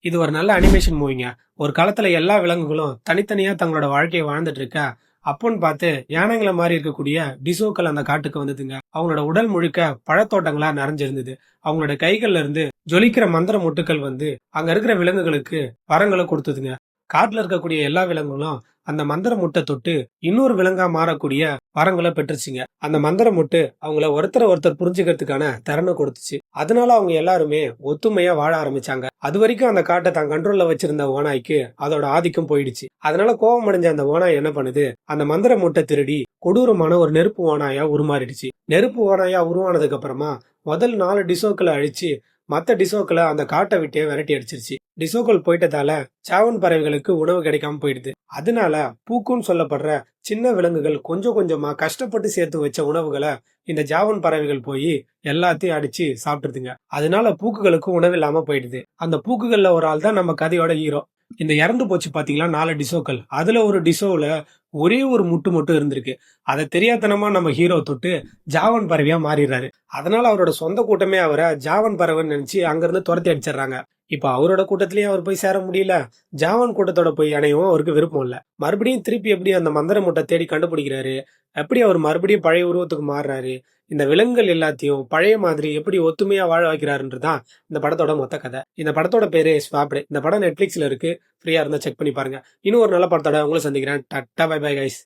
இது ஒரு நல்ல அனிமேஷன் மூவிங்க. ஒரு காலத்துல எல்லா விலங்குகளும் தனித்தனியா தங்களோட வாழ்க்கைய வாழ்ந்துட்டு இருக்க, அப்போன்னு பார்த்து யானைங்கள மாரி இருக்கக்கூடிய டிசோக்கள் அந்த காட்டுக்கு வந்ததுங்க. அவங்களோட உடல் முழுக்க பழத்தோட்டங்களா நிறைஞ்சிருந்தது. அவங்களோட கைகள்ல இருந்து ஜொலிக்கிற மந்திர மொட்டுக்கள் வந்து அங்க இருக்கிற விலங்குகளுக்கு வரங்கள கொடுத்ததுங்க. காட்டுல இருக்கக்கூடிய எல்லா விலங்குகளும் அந்த மந்திர முட்டை தொட்டு இன்னொரு விலங்கா மாறக்கூடிய வரங்கள பெற்றுச்சுங்க. அந்த மந்திர முட்டு அவங்கள ஒருத்தர் புரிஞ்சுக்கிறதுக்கான திறனை கொடுத்துச்சு. அதனால அவங்க எல்லாருமே ஒத்துமையா வாழ ஆரம்பிச்சாங்க. அது வரைக்கும் அந்த காட்டை தன் கண்ட்ரோல்ல வச்சிருந்த ஓநாய்க்கு அதோட ஆதிக்கம் போயிடுச்சு. அதனால கோபம் அடைஞ்ச அந்த ஓநாய் என்ன பண்ணுது, அந்த மந்திர முட்டை திருடி கொடூரமான ஒரு நெருப்பு ஓநாயா உருமாறிடுச்சு. நெருப்பு ஓநாயா உருவானதுக்கு அப்புறமா முதல் 4 டிசோக்களை அழிச்சு மத்த டிசோக்களை அந்த காட்டை விட்டே விரட்டி அடிச்சிருச்சு. டிசோக்கள் போயிட்டதால சாவன் பறவைகளுக்கு உணவு கிடைக்காம போயிடுது. அதனால பூக்குன்னு சொல்லப்படுற சின்ன விலங்குகள் கொஞ்சம் கொஞ்சமா கஷ்டப்பட்டு சேர்த்து வச்ச உணவுகளை இந்த ஜாவன் பறவைகள் போய் எல்லாத்தையும் அடிச்சு சாப்பிட்டுருதுங்க. அதனால பூக்குகளுக்கு உணவு இல்லாம போயிடுது. அந்த பூக்குகள்ல ஒரு ஆள் தான் நம்ம கதையோட ஹீரோ. இந்த இறந்து போச்சு பாத்தீங்களா 4 டிசோக்கள். அதுல ஒரு டிசோவுல ஒரே ஒரு முட்டு மட்டும் இருந்திருக்கு. அதை தெரியாதனமா நம்ம ஹீரோ தொட்டு ஜாவன் பறவையா மாறிடுறாரு. அதனால அவரோட சொந்த கூட்டமே அவரை ஜாவன் பறவைன்னு நினைச்சு அங்கிருந்து துரத்தி அடிச்சிடுறாங்க. இப்ப அவரோட கூட்டத்திலயும் அவர் போய் சேர முடியல. ஜாவன் கூட்டத்தோட போய் இணையவும் அவருக்கு விருப்பம் இல்ல. மறுபடியும் திருப்பி எப்படி அந்த மந்திர மூட்டை தேடி கண்டுபிடிக்கிறாரு, எப்படி அவர் மறுபடியும் பழைய உருவத்துக்கு மாறுறாரு, இந்த விலங்குகள் எல்லாத்தையும் பழைய மாதிரி எப்படி ஒத்துமையா வாழ வைக்கிறாருன்றதுதான் இந்த படத்தோட மொத்த கதை. இந்த படத்தோட பேரு ஸ்வாப்டு. இந்த படம் நெட்ஃபிளிக்ஸ்ல இருக்கு. ஃப்ரீயா இருந்தா செக் பண்ணி பாருங்க. இன்னும் ஒரு நல்ல படத்தோட உங்களை சந்திக்கிறேன். டாடா பை பை கைஸ்.